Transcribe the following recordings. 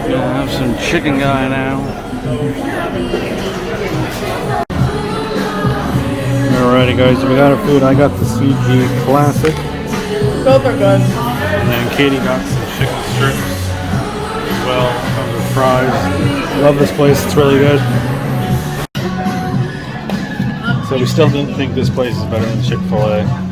Gonna have some chicken guy now. Alrighty guys, we got our food. I got the CG Classic. Both are good. And then Katie got some chicken strips as well. Comes with fries. Love this place, it's really good. So we still didn't think this place is better than Chick-fil-A.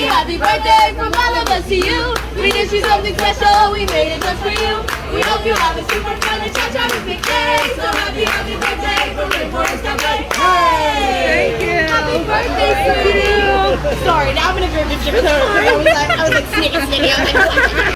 Happy birthday from all of us to you. We did you something special, we made it just for you. We hope you have a super fun and terrific day. So happy birthday from Rainforest Café. Hey! Thank you. Happy birthday, sweetie. Sorry, now I'm gonna grab a picture. I was like snicky.